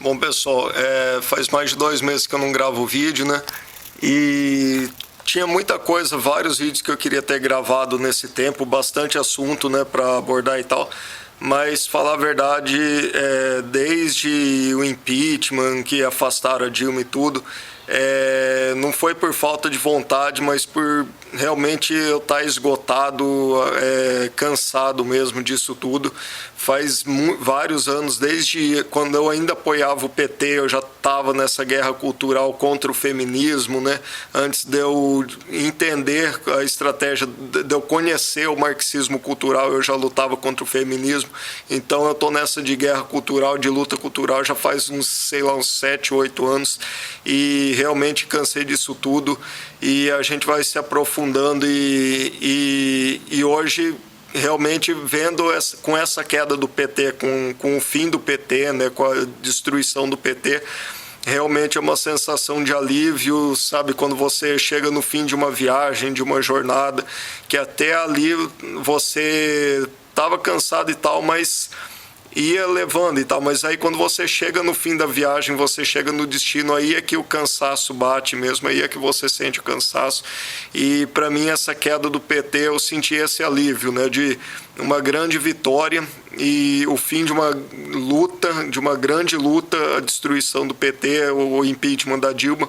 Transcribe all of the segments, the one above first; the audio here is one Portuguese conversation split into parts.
Bom, pessoal, faz mais de 2 meses que eu não gravo vídeo, né? E tinha muita coisa, vários vídeos que eu queria ter gravado nesse tempo, bastante assunto, né, para abordar e tal. Mas, falar a verdade, desde o impeachment, que afastaram a Dilma e tudo, não foi por falta de vontade, mas por realmente eu estar esgotado, cansado mesmo disso tudo. Faz vários anos, desde quando eu ainda apoiava o PT, eu já estava nessa guerra cultural contra o feminismo, né? Antes de eu entender a estratégia, de eu conhecer o marxismo cultural, eu já lutava contra o feminismo. Então eu estou nessa de guerra cultural, de luta cultural, já faz uns 7, 8 anos, e realmente cansei disso tudo, e a gente vai se aprofundando e hoje realmente vendo com essa queda do PT, com o fim do PT, né, com a destruição do PT, realmente é uma sensação de alívio, sabe? Quando você chega no fim de uma viagem, de uma jornada, que até ali você estava cansado e tal, mas ia levando e tal, mas aí quando você chega no fim da viagem, você chega no destino, aí é que o cansaço bate mesmo, aí é que você sente o cansaço. E para mim essa queda do PT, eu senti esse alívio, né, de uma grande vitória e o fim de uma luta, de uma grande luta, a destruição do PT, o impeachment da Dilma,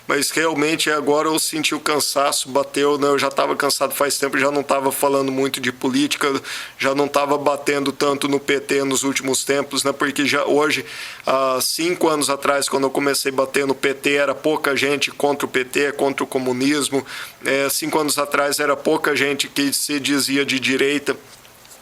mas realmente agora eu senti o cansaço, bateu, né? Eu já estava cansado faz tempo, já não estava falando muito de política, já não estava batendo tanto no PT nos últimos tempos, né? Porque já hoje, há 5 anos atrás, quando eu comecei a bater no PT, era pouca gente contra o PT, contra o comunismo. 5 anos atrás era pouca gente que se dizia de direita.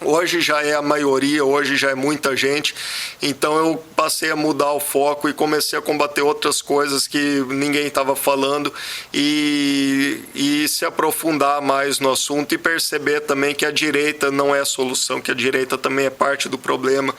Hoje já é a maioria, hoje já é muita gente, então eu passei a mudar o foco e comecei a combater outras coisas que ninguém estava falando e se aprofundar mais no assunto e perceber também que a direita não é a solução, que a direita também é parte do problema.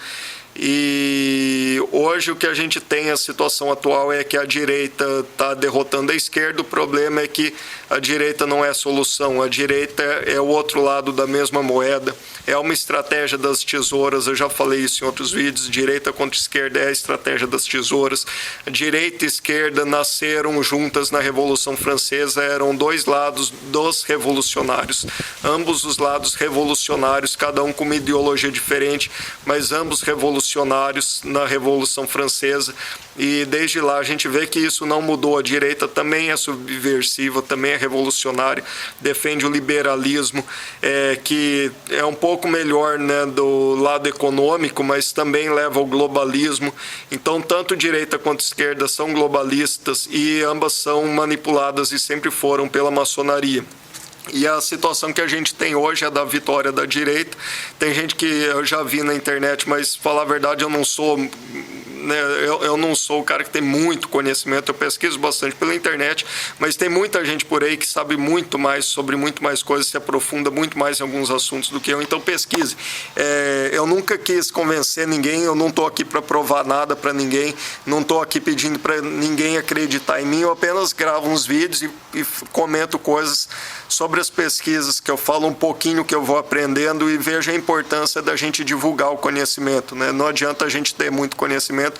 E hoje o que a gente tem, a situação atual é que a direita está derrotando a esquerda. O problema é que a direita não é a solução, a direita é o outro lado da mesma moeda, é uma estratégia das tesouras. Eu já falei isso em outros vídeos, direita contra esquerda é a estratégia das tesouras. A direita e esquerda nasceram juntas na Revolução Francesa, eram dois lados dos revolucionários, ambos os lados revolucionários, cada um com uma ideologia diferente, mas ambos revolucionários na Revolução Francesa, e desde lá a gente vê que isso não mudou. A direita também é subversiva, também é revolucionária, defende o liberalismo, que é um pouco melhor, né, do lado econômico, mas também leva ao globalismo. Então tanto direita quanto esquerda são globalistas e ambas são manipuladas e sempre foram pela maçonaria. E a situação que a gente tem hoje é da vitória da direita. Tem gente que eu já vi na internet, mas falar a verdade, eu não sou, né, eu não sou o cara que tem muito conhecimento. Eu pesquiso bastante pela internet, mas tem muita gente por aí que sabe muito mais sobre muito mais coisas, se aprofunda muito mais em alguns assuntos do que eu. Então pesquise. Eu nunca quis convencer ninguém, eu não estou aqui para provar nada para ninguém, não estou aqui pedindo para ninguém acreditar em mim. Eu apenas gravo uns vídeos e comento coisas sobre as pesquisas, que eu falo um pouquinho que eu vou aprendendo e vejo a importância da gente divulgar o conhecimento, né? Não adianta a gente ter muito conhecimento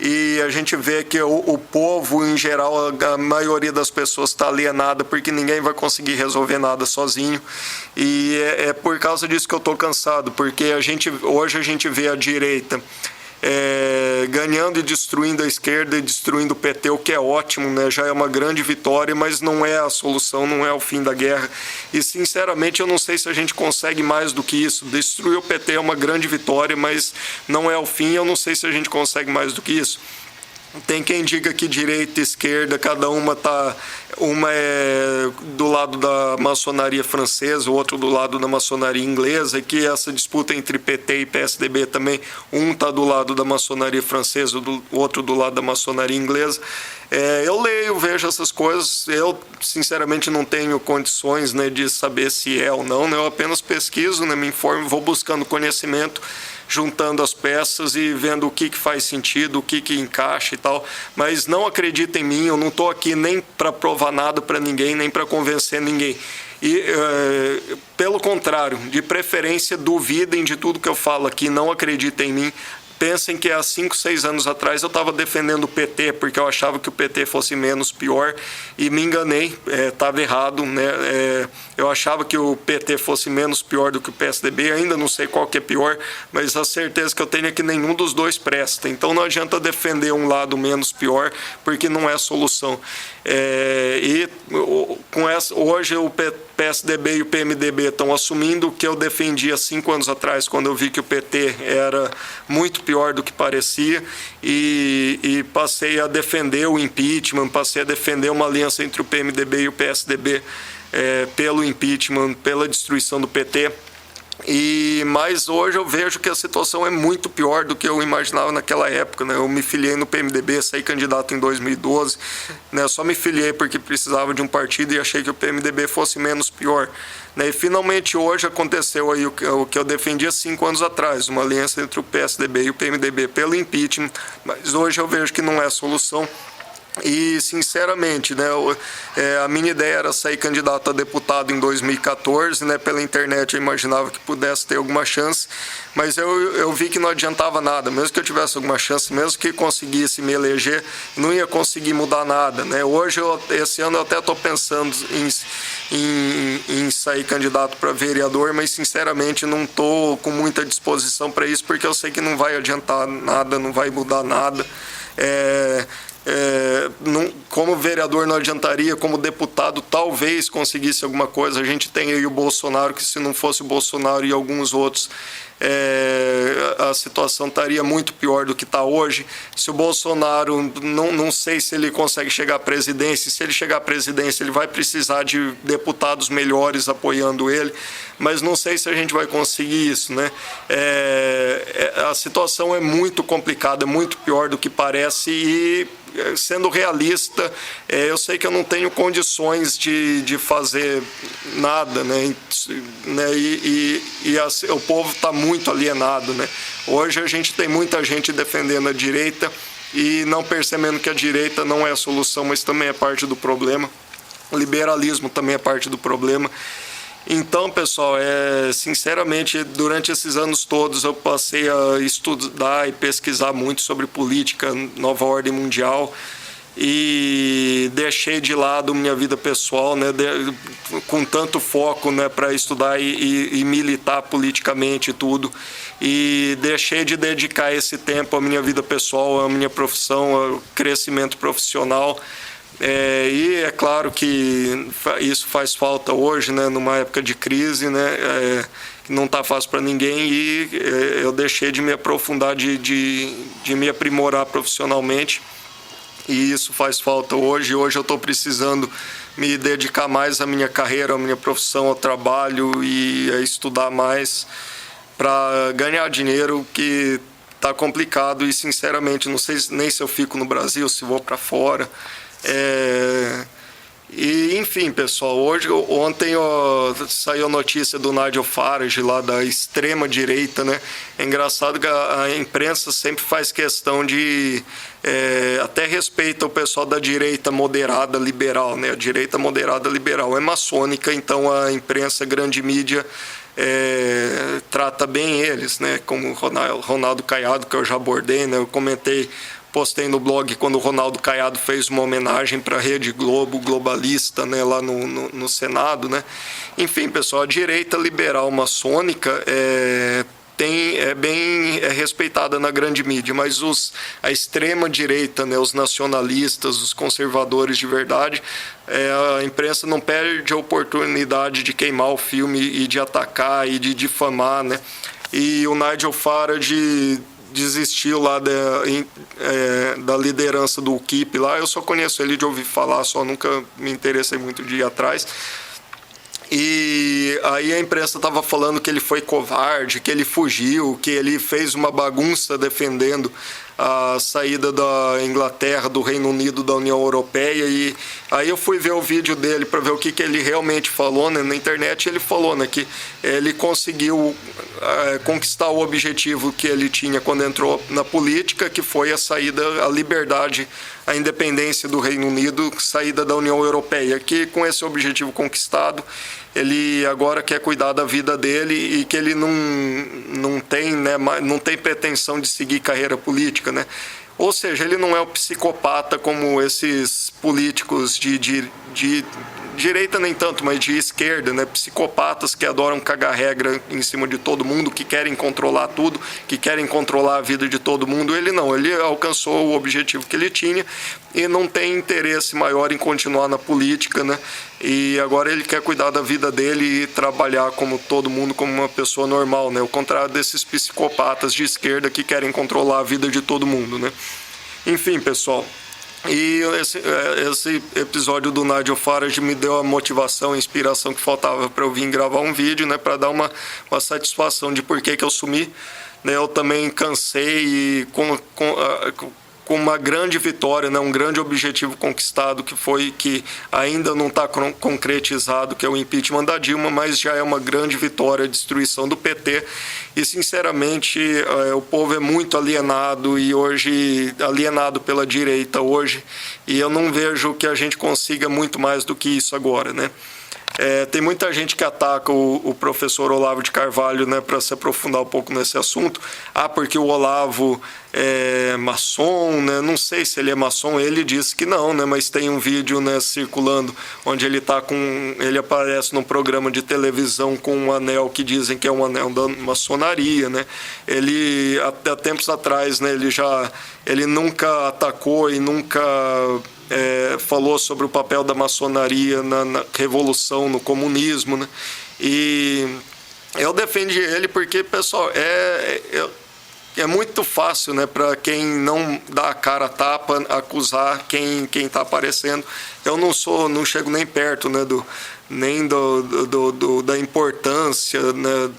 e a gente vê que o povo, em geral, a maioria das pessoas está alienada porque ninguém vai conseguir resolver nada sozinho, e é por causa disso que eu estou cansado, porque hoje a gente vê a direita ganhando e destruindo a esquerda e destruindo o PT, o que é ótimo, né? Já é uma grande vitória, mas não é a solução, não é o fim da guerra. E sinceramente eu não sei se a gente consegue mais do que isso. Destruir o PT é uma grande vitória, mas não é o fim. Eu não sei se a gente consegue mais do que isso. Tem quem diga que direita e esquerda, cada uma é do lado da maçonaria francesa, o outro do lado da maçonaria inglesa, e que essa disputa entre PT e PSDB também, um está do lado da maçonaria francesa, o outro do lado da maçonaria inglesa. Eu leio, vejo essas coisas, eu sinceramente não tenho condições, né, de saber se é ou não, né? Eu apenas pesquiso, né, me informo, vou buscando conhecimento, juntando as peças e vendo o que faz sentido, o que encaixa e tal, mas não acredita em mim, eu não estou aqui nem para provar nada para ninguém, nem para convencer ninguém. E, pelo contrário, de preferência, duvidem de tudo que eu falo aqui, não acreditem em mim, Pensem que há 5, 6 anos atrás eu estava defendendo o PT, porque eu achava que o PT fosse menos pior, e me enganei, estava errado, né? Eu achava que o PT fosse menos pior do que o PSDB, ainda não sei qual que é pior, mas a certeza que eu tenho é que nenhum dos dois presta. Então não adianta defender um lado menos pior, porque não é solução. Hoje o PSDB e o PMDB estão assumindo o que eu defendia 5 anos atrás, quando eu vi que o PT era muito pior do que parecia, e passei a defender o impeachment, passei a defender uma aliança entre o PMDB e o PSDB pelo impeachment, pela destruição do PT. Mas hoje eu vejo que a situação é muito pior do que eu imaginava naquela época, né? Eu me filiei no PMDB, saí candidato em 2012, né? Eu só me filiei porque precisava de um partido e achei que o PMDB fosse menos pior, né? E finalmente hoje aconteceu aí o que eu defendia 5 anos atrás, uma aliança entre o PSDB e o PMDB pelo impeachment, mas hoje eu vejo que não é solução. E, sinceramente, né, a minha ideia era sair candidato a deputado em 2014, né, pela internet eu imaginava que pudesse ter alguma chance, mas eu vi que não adiantava nada, mesmo que eu tivesse alguma chance, mesmo que conseguisse me eleger, não ia conseguir mudar nada, né. Hoje, esse ano eu até estou pensando em sair candidato para vereador, mas sinceramente não estou com muita disposição para isso, porque eu sei que não vai adiantar nada, não vai mudar nada. Como vereador não adiantaria, como deputado talvez conseguisse alguma coisa. A gente tem aí o Bolsonaro, que se não fosse o Bolsonaro e alguns outros, a situação estaria muito pior do que está hoje. Se o Bolsonaro, não sei se ele consegue chegar à presidência, se ele chegar à presidência ele vai precisar de deputados melhores apoiando ele, mas não sei se a gente vai conseguir isso, né? A situação é muito complicada, muito pior do que parece, e sendo realista, eu sei que eu não tenho condições de fazer nada, né? O povo está muito alienado, né? Hoje a gente tem muita gente defendendo a direita e não percebendo que a direita não é a solução, mas também é parte do problema. O liberalismo também é parte do problema. Então, pessoal, sinceramente, durante esses anos todos eu passei a estudar e pesquisar muito sobre política, nova ordem mundial, e deixei de lado minha vida pessoal, né, com tanto foco, né, para estudar e militar politicamente e tudo, e deixei de dedicar esse tempo à minha vida pessoal, à minha profissão, ao crescimento profissional. E é claro que isso faz falta hoje, né, numa época de crise, né, que não está fácil para ninguém, e eu deixei de me aprofundar, de me aprimorar profissionalmente, e isso faz falta hoje. Hoje eu estou precisando me dedicar mais à minha carreira, à minha profissão, ao trabalho, e a estudar mais para ganhar dinheiro, que está complicado, e sinceramente não sei nem se eu fico no Brasil, se vou para fora. E enfim, pessoal, ontem saiu a notícia do Nigel Farage lá da extrema direita, né? É engraçado que a imprensa sempre faz questão de até respeita o pessoal da direita moderada liberal, né? A direita moderada liberal é maçônica, então a imprensa, grande mídia, trata bem eles, né? Como o Ronaldo Caiado, que eu já abordei, né? Eu postei no blog quando o Ronaldo Caiado fez uma homenagem para a Rede Globo, globalista, né, lá no Senado, né? Enfim, pessoal, a direita liberal maçônica é bem respeitada na grande mídia, mas a extrema direita, né, os nacionalistas, os conservadores de verdade, a imprensa não perde a oportunidade de queimar o filme e de atacar e de difamar, né? E o Nigel Farage desistiu lá da liderança do UKIP lá. Eu só conheço ele de ouvir falar, só nunca me interessei muito de ir atrás. E aí a imprensa estava falando que ele foi covarde, que ele fugiu, que ele fez uma bagunça defendendo a saída da Inglaterra, do Reino Unido, da União Europeia. E aí eu fui ver o vídeo dele para ver o que ele realmente falou, né? Na internet ele falou, né, que ele conseguiu conquistar o objetivo que ele tinha quando entrou na política, que foi a saída, a liberdade a independência do Reino Unido, saída da União Europeia, que com esse objetivo conquistado, ele agora quer cuidar da vida dele e que ele não tem, né, não tem pretensão de seguir carreira política, né? Ou seja, ele não é um psicopata como esses políticos de direita nem tanto, mas de esquerda, né? Psicopatas que adoram cagar regra em cima de todo mundo, que querem controlar tudo, que querem controlar a vida de todo mundo. Ele não, ele alcançou o objetivo que ele tinha e não tem interesse maior em continuar na política, né? E agora ele quer cuidar da vida dele e trabalhar como todo mundo, como uma pessoa normal, né? Ao contrário desses psicopatas de esquerda que querem controlar a vida de todo mundo, né? Enfim, pessoal. E esse episódio do Nigel Farage me deu a motivação, a inspiração que faltava para eu vir gravar um vídeo, né, para dar uma satisfação de por que eu sumi. Né, eu também cansei e com uma grande vitória, né, um grande objetivo conquistado que ainda não está concretizado, que é o impeachment da Dilma, mas já é uma grande vitória, a destruição do PT. E, sinceramente, o povo é muito alienado e hoje alienado pela direita hoje. E eu não vejo que a gente consiga muito mais do que isso agora, né? Tem muita gente que ataca o professor Olavo de Carvalho, né, para se aprofundar um pouco nesse assunto. Porque o Olavo é maçom, né? Não sei se ele é maçom, ele disse que não, né? Mas tem um vídeo, né, circulando onde ele aparece num programa de televisão com um anel que dizem que é um anel da maçonaria, né? Ele, até tempos atrás, né, ele nunca atacou e nunca falou sobre o papel da maçonaria na revolução, no comunismo, né? E eu defendi ele porque, pessoal, é muito fácil, né, para quem não dá a cara a tapa acusar quem está aparecendo. Eu não chego nem perto, né, da importância, né,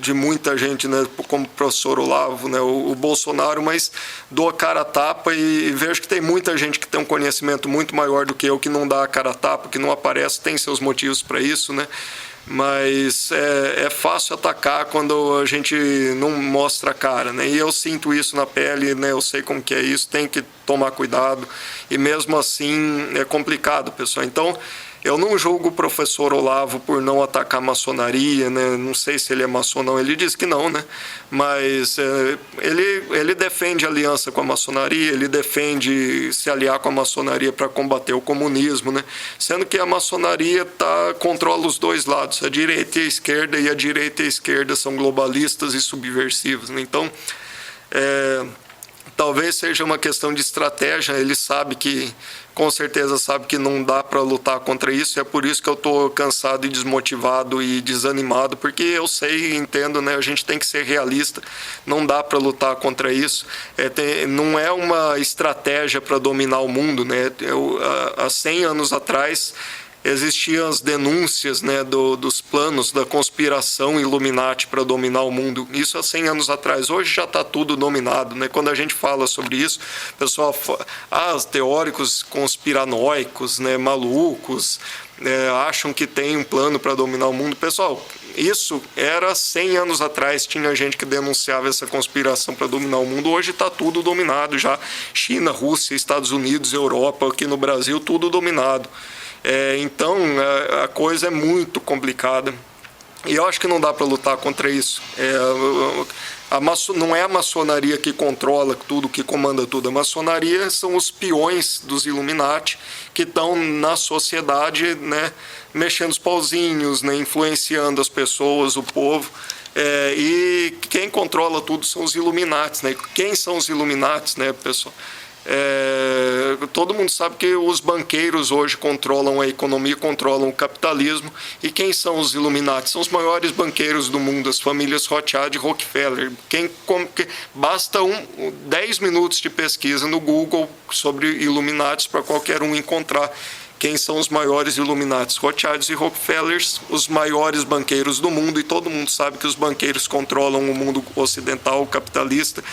de muita gente, né, como o professor Olavo, né, o Bolsonaro, mas dou a cara a tapa e vejo que tem muita gente que tem um conhecimento muito maior do que eu, que não dá a cara a tapa, que não aparece, tem seus motivos para isso, né? Mas é fácil atacar quando a gente não mostra a cara, né? E eu sinto isso na pele, né? Eu sei como que é isso, tem que tomar cuidado e mesmo assim é complicado, pessoal. Então, eu não julgo o professor Olavo por não atacar a maçonaria, né? Não sei se ele é maçom ou não, ele diz que não, né? Mas ele defende aliança com a maçonaria, ele defende se aliar com a maçonaria para combater o comunismo, né? Sendo que a maçonaria controla os dois lados, a direita e a direita e a esquerda são globalistas e subversivos, né? Então, talvez seja uma questão de estratégia, ele com certeza sabe que não dá para lutar contra isso, é por isso que eu estou cansado e desmotivado e desanimado, porque eu sei e entendo, né, a gente tem que ser realista, não dá para lutar contra isso, não é uma estratégia para dominar o mundo, né? Há 100 anos atrás existiam as denúncias, né, dos planos da conspiração Illuminati para dominar o mundo. Isso há 100 anos atrás. Hoje já está tudo dominado, né? Quando a gente fala sobre isso, o pessoal os teóricos conspiranoicos, né, malucos, acham que tem um plano para dominar o mundo. Pessoal, isso era 100 anos atrás, tinha gente que denunciava essa conspiração para dominar o mundo. Hoje está tudo dominado já. China, Rússia, Estados Unidos, Europa, aqui no Brasil, tudo dominado. Então, a coisa é muito complicada e eu acho que não dá para lutar contra isso. Não é a maçonaria que controla tudo, que comanda tudo. A maçonaria são os peões dos Illuminati que estão na sociedade, né, mexendo os pauzinhos, né, influenciando as pessoas, o povo. E quem controla tudo são os Illuminatis, né? Quem são os Illuminatis, né, pessoal? Todo mundo sabe que os banqueiros hoje controlam a economia, controlam o capitalismo. E quem são os Illuminati? São os maiores banqueiros do mundo, as famílias Rothschild e Rockefeller. Basta 10 minutos de pesquisa no Google sobre Illuminati para qualquer um encontrar quem são os maiores Illuminati. Rothschilds e Rockefellers, os maiores banqueiros do mundo, e todo mundo sabe que os banqueiros controlam o mundo ocidental, capitalista.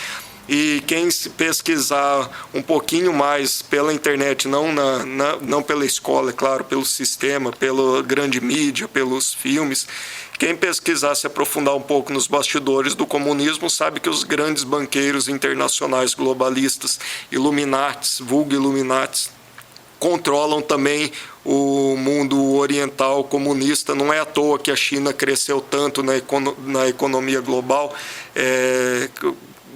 E quem se pesquisar um pouquinho mais pela internet, não pela escola, é claro, pelo sistema, pela grande mídia, pelos filmes, Quem pesquisar, se aprofundar um pouco nos bastidores do comunismo, sabe que os grandes banqueiros internacionais globalistas, Illuminatis, vulgo Illuminatis, controlam também o mundo oriental comunista. Não é à toa que a China cresceu tanto na economia global,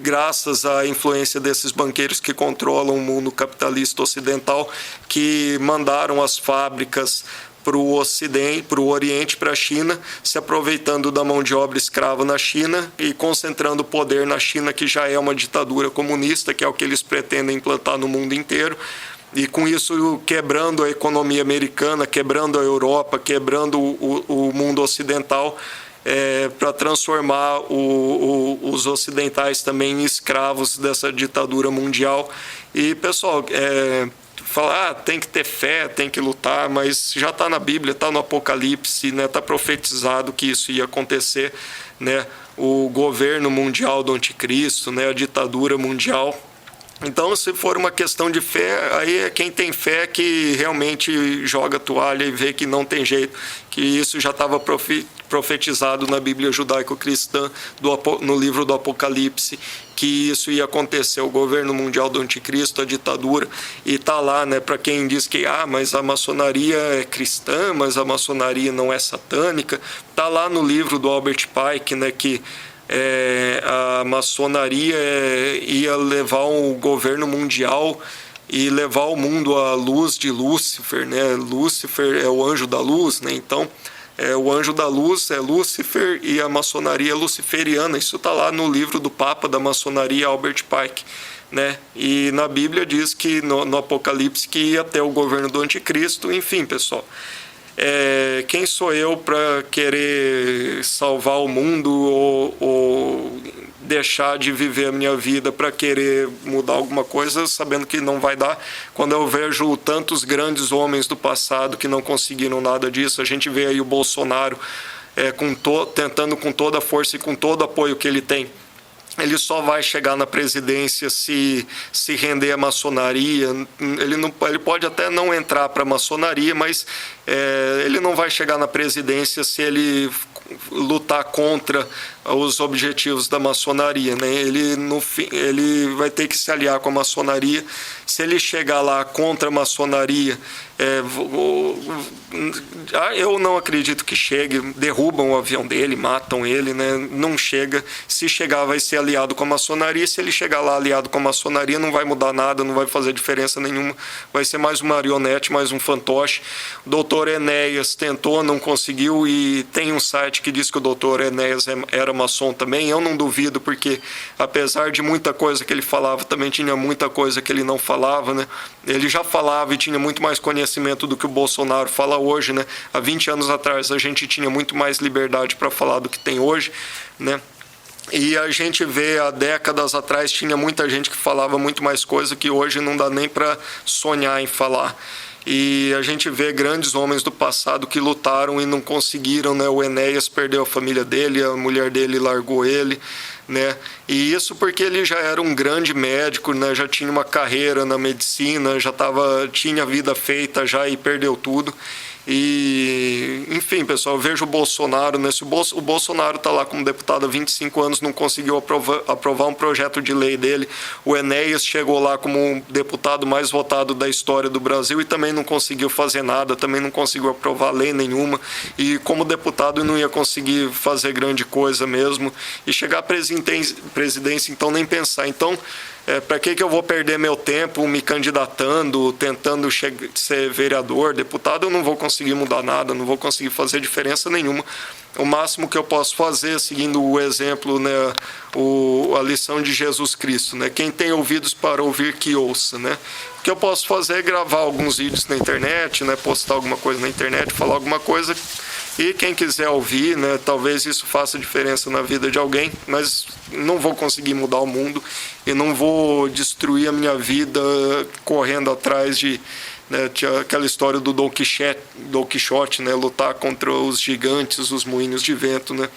graças à influência desses banqueiros que controlam o mundo capitalista ocidental, que mandaram as fábricas para o Ocidente, para o Oriente, para a China, se aproveitando da mão de obra escrava na China e concentrando poder na China, que já é uma ditadura comunista, que é o que eles pretendem implantar no mundo inteiro. E com isso quebrando a economia americana, quebrando a Europa, quebrando o mundo ocidental, para transformar os ocidentais também em escravos dessa ditadura mundial. E, pessoal, falar, tem que ter fé, tem que lutar, mas já está na Bíblia, está no Apocalipse, né? Está profetizado que isso ia acontecer, né? O governo mundial do anticristo, né? A ditadura mundial. Então, se for uma questão de fé, aí é quem tem fé que realmente joga a toalha e vê que não tem jeito, que isso já estava profetizado na Bíblia judaico-cristã, no livro do Apocalipse, que isso ia acontecer, o governo mundial do anticristo, a ditadura, e está lá, né, para quem diz que mas a maçonaria é cristã, mas a maçonaria não é satânica, está lá no livro do Albert Pike, né, que a maçonaria ia levar o governo mundial e levar o mundo à luz de Lúcifer, né? Lúcifer é o anjo da luz, né? Então, o anjo da luz é Lúcifer e a maçonaria é luciferiana. Isso está lá no livro do Papa da maçonaria, Albert Pike, né? E na Bíblia diz que no Apocalipse que ia ter o governo do anticristo. Enfim, pessoal, quem sou eu para querer salvar o mundo ou deixar de viver a minha vida para querer mudar alguma coisa, sabendo que não vai dar? Quando eu vejo tantos grandes homens do passado que não conseguiram nada disso, a gente vê aí o Bolsonaro tentando com toda a força e com todo o apoio que ele tem. Ele só vai chegar na presidência se render à maçonaria. Ele pode até não entrar para a maçonaria, mas ele não vai chegar na presidência se ele lutar contra os objetivos da maçonaria, né? Ele vai ter que se aliar com a maçonaria. Se ele chegar lá contra a maçonaria, eu não acredito que chegue, derrubam o avião dele, matam ele, né? Não chega. Se chegar, vai ser aliado com a maçonaria. Se ele chegar lá aliado com a maçonaria, não vai mudar nada, não vai fazer diferença nenhuma, vai ser mais uma marionete, mais um fantoche. O doutor Enéas tentou, não conseguiu, e tem um site que diz que o doutor Enéas era maçom também. Eu não duvido, porque apesar de muita coisa que ele falava, também tinha muita coisa que ele não falava, né? Ele já falava e tinha muito mais conhecimento do que o Bolsonaro fala hoje, né? Há 20 anos atrás a gente tinha muito mais liberdade para falar do que tem hoje, né? E a gente vê, há décadas atrás, tinha muita gente que falava muito mais coisa que hoje não dá nem para sonhar em falar. E a gente vê grandes homens do passado que lutaram e não conseguiram, né? O Enéas perdeu a família dele, a mulher dele largou ele, né? E isso porque ele já era um grande médico, né? Já tinha uma carreira na medicina, tinha vida feita já e perdeu tudo. E, enfim, pessoal, eu vejo o Bolsonaro, né? O Bolsonaro está lá como deputado há 25 anos, não conseguiu aprovar um projeto de lei dele. O Enéas chegou lá como um deputado mais votado da história do Brasil e também não conseguiu fazer nada, também não conseguiu aprovar lei nenhuma. E como deputado não ia conseguir fazer grande coisa mesmo. E chegar à presidência, então, nem pensar. Então, para que eu vou perder meu tempo me candidatando, tentando ser vereador, deputado? Eu não vou conseguir mudar nada, não vou conseguir fazer diferença nenhuma. O máximo que eu posso fazer, seguindo o exemplo, né, a lição de Jesus Cristo, né? Quem tem ouvidos para ouvir, que ouça, né? O que eu posso fazer é gravar alguns vídeos na internet, né, postar alguma coisa na internet, falar alguma coisa. E quem quiser ouvir, né, talvez isso faça diferença na vida de alguém, mas não vou conseguir mudar o mundo e não vou destruir a minha vida correndo atrás de, né, aquela história do Dom Quixote, né, lutar contra os gigantes, os moinhos de vento, né?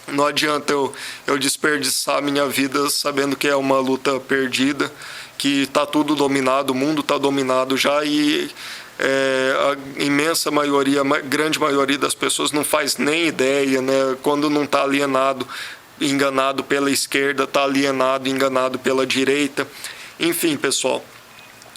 Não adianta eu desperdiçar a minha vida sabendo que é uma luta perdida, que está tudo dominado, o mundo está dominado já, e a imensa maioria, a grande maioria das pessoas não faz nem ideia, né? Quando não está alienado, enganado pela esquerda, está alienado, enganado pela direita. Enfim, pessoal,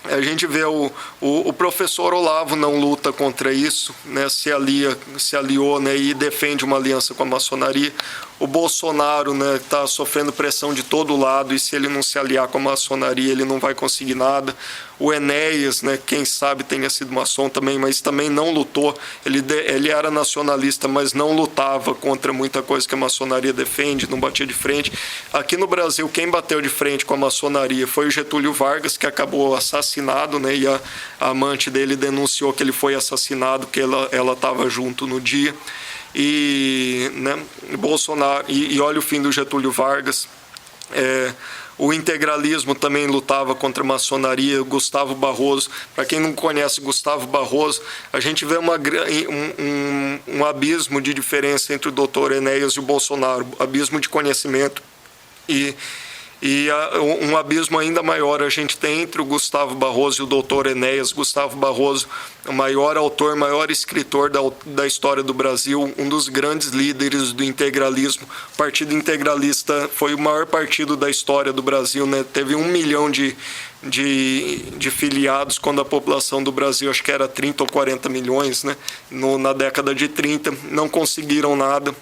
a gente vê o professor Olavo não luta contra isso, né? Se aliou, né? E defende uma aliança com a maçonaria. O Bolsonaro, né, está sofrendo pressão de todo lado, e se ele não se aliar com a maçonaria, ele não vai conseguir nada. O Enéas, né, quem sabe tenha sido maçom também, mas também não lutou. Ele era nacionalista, mas não lutava contra muita coisa que a maçonaria defende, não batia de frente. Aqui no Brasil, quem bateu de frente com a maçonaria foi o Getúlio Vargas, que acabou assassinado, né, e a amante dele denunciou que ele foi assassinado, que ela estava junto no dia. E, né, Bolsonaro, e olha o fim do Getúlio Vargas. O integralismo também lutava contra a maçonaria. Gustavo Barroso, para quem não conhece Gustavo Barroso, a gente vê um abismo de diferença entre o doutor Enéas e o Bolsonaro, abismo de conhecimento, e um abismo ainda maior a gente tem entre o Gustavo Barroso e o doutor Enéas. Gustavo Barroso, o maior autor, maior escritor da história do Brasil, um dos grandes líderes do integralismo. O Partido Integralista foi o maior partido da história do Brasil, né? Teve 1 milhão de filiados, quando a população do Brasil acho que era 30 ou 40 milhões, né? Na década de 30, não conseguiram nada,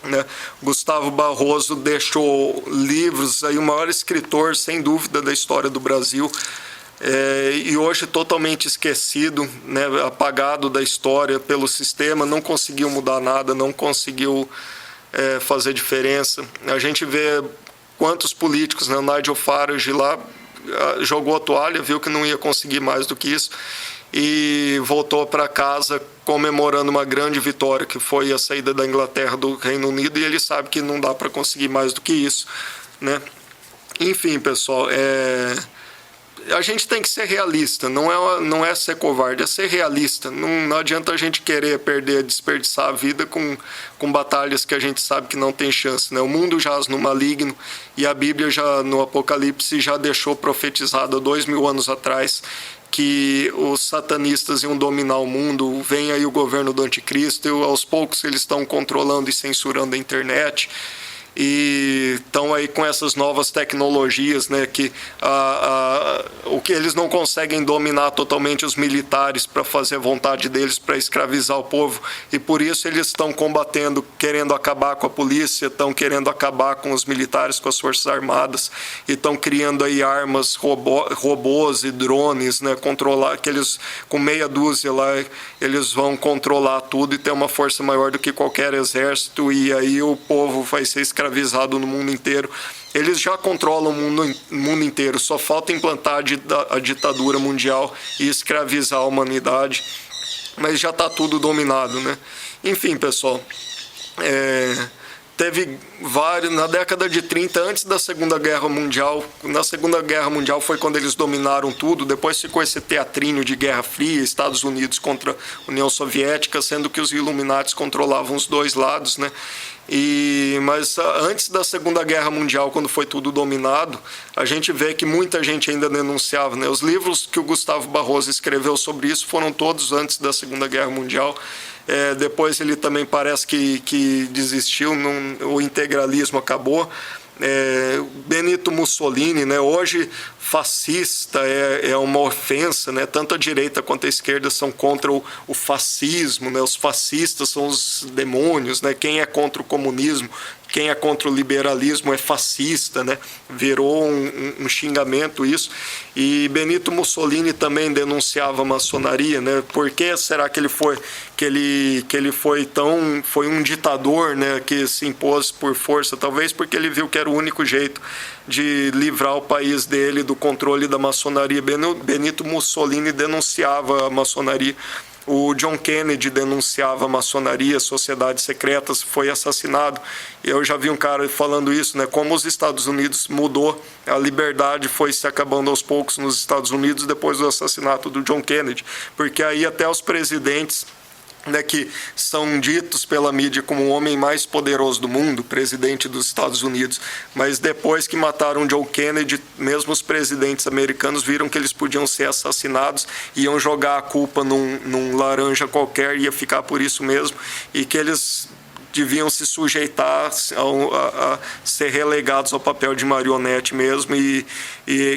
né? Gustavo Barroso deixou livros, aí, o maior escritor, sem dúvida, da história do Brasil, e hoje totalmente esquecido, né? Apagado da história pelo sistema, não conseguiu mudar nada, não conseguiu fazer diferença. A gente vê quantos políticos, né? O Nigel Farage lá jogou a toalha, viu que não ia conseguir mais do que isso, e voltou para casa comemorando uma grande vitória, que foi a saída da Inglaterra do Reino Unido, e ele sabe que não dá para conseguir mais do que isso, né? Enfim, pessoal, a gente tem que ser realista, não é ser covarde, é ser realista. Não adianta a gente querer desperdiçar a vida com batalhas que a gente sabe que não tem chance, né? O mundo jaz no maligno, e a Bíblia, já no Apocalipse, já deixou profetizado há 2000 anos atrás que os satanistas iam dominar o mundo. Vem aí o governo do anticristo, e aos poucos eles estão controlando e censurando a internet, e estão aí com essas novas tecnologias, né, que o que eles não conseguem dominar totalmente os militares para fazer a vontade deles, para escravizar o povo, e por isso eles estão combatendo, querendo acabar com a polícia, estão querendo acabar com os militares, com as forças armadas, e estão criando aí armas, robôs e drones, né, controlar, que eles, com meia dúzia lá, eles vão controlar tudo e ter uma força maior do que qualquer exército, e aí o povo vai ser escravizado no mundo inteiro. Eles já controlam o mundo inteiro, só falta implantar a ditadura mundial e escravizar a humanidade, mas já está tudo dominado, né? Enfim, pessoal, teve vários, na década de 30, antes da Segunda Guerra Mundial. Na Segunda Guerra Mundial foi quando eles dominaram tudo, depois ficou esse teatrinho de Guerra Fria, Estados Unidos contra a União Soviética, sendo que os Illuminatis controlavam os dois lados, né? Mas antes da Segunda Guerra Mundial, quando foi tudo dominado, a gente vê que muita gente ainda denunciava, né? Os livros que o Gustavo Barroso escreveu sobre isso foram todos antes da Segunda Guerra Mundial. Depois ele também parece que desistiu, o integralismo acabou. Benito Mussolini, né? Hoje fascista é uma ofensa, né? Tanto a direita quanto a esquerda são contra o fascismo, né? Os fascistas são os demônios, né? Quem é contra o comunismo, quem é contra o liberalismo é fascista, né? Virou um xingamento isso. E Benito Mussolini também denunciava a maçonaria, né? Por que será que ele foi um ditador, né? Que se impôs por força? Talvez porque ele viu que era o único jeito de livrar o país dele do controle da maçonaria. Benito Mussolini denunciava a maçonaria. O John Kennedy denunciava a maçonaria, sociedades secretas, foi assassinado. Eu já vi um cara falando isso, né? Como os Estados Unidos mudou, a liberdade foi se acabando aos poucos nos Estados Unidos depois do assassinato do John Kennedy, porque aí até os presidentes né, que são ditos pela mídia como o homem mais poderoso do mundo, presidente dos Estados Unidos, mas depois que mataram John Kennedy, mesmo os presidentes americanos viram que eles podiam ser assassinados, iam jogar a culpa num laranja qualquer, ia ficar por isso mesmo, e que eles deviam se sujeitar a ser relegados ao papel de marionete mesmo, e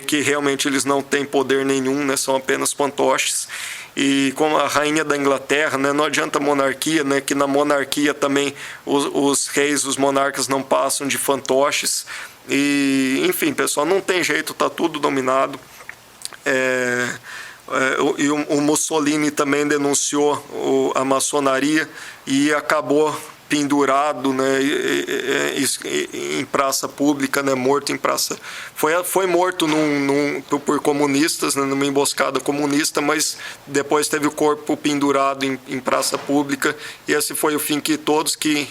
que realmente eles não têm poder nenhum, né, são apenas fantoches. E como a rainha da Inglaterra, né, não adianta a monarquia, né, que na monarquia também os reis, os monarcas não passam de fantoches. E, enfim, pessoal, não tem jeito, está tudo dominado. E o Mussolini também denunciou a maçonaria e acabou pendurado, né, em praça pública, né, morto em praça. Foi morto por comunistas, né, numa emboscada comunista, mas depois teve o corpo pendurado em praça pública, e esse foi o fim que todos que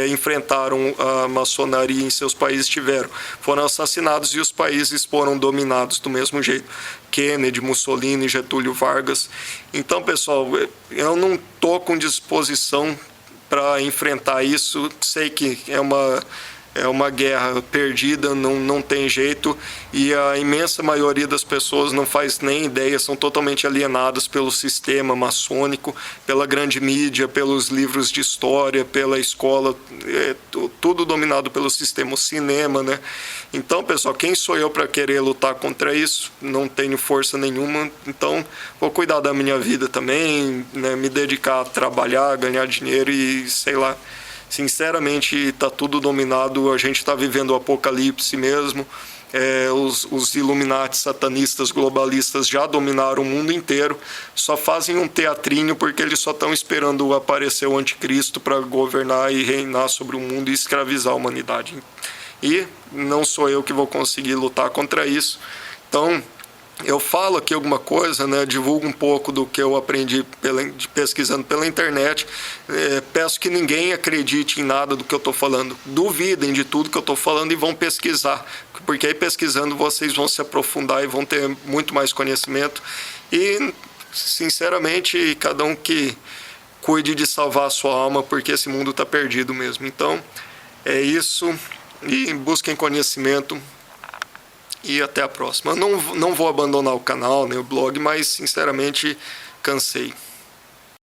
enfrentaram a maçonaria em seus países tiveram. Foram assassinados e os países foram dominados do mesmo jeito. Kennedy, Mussolini, Getúlio Vargas. Então, pessoal, eu não estou com disposição para enfrentar isso. Sei que é uma guerra perdida, não tem jeito, e a imensa maioria das pessoas não faz nem ideia, são totalmente alienadas pelo sistema maçônico, pela grande mídia, pelos livros de história, pela escola, tudo dominado pelo sistema, o cinema, né? Então, pessoal, quem sou eu para querer lutar contra isso? Não tenho força nenhuma, então vou cuidar da minha vida também, né? Me dedicar a trabalhar, ganhar dinheiro e, sei lá, sinceramente, está tudo dominado, a gente está vivendo o apocalipse mesmo. Os Illuminati satanistas globalistas já dominaram o mundo inteiro, só fazem um teatrinho porque eles só estão esperando aparecer o anticristo para governar e reinar sobre o mundo e escravizar a humanidade. E não sou eu que vou conseguir lutar contra isso. Então, eu falo aqui alguma coisa, né, divulgo um pouco do que eu aprendi pesquisando pela internet. Peço que ninguém acredite em nada do que eu estou falando. Duvidem de tudo que eu estou falando e vão pesquisar, porque aí pesquisando vocês vão se aprofundar e vão ter muito mais conhecimento. E, sinceramente, cada um que cuide de salvar a sua alma, porque esse mundo está perdido mesmo. Então, é isso. E busquem conhecimento. E até a próxima. Não vou abandonar o canal, nem o blog, mas sinceramente cansei.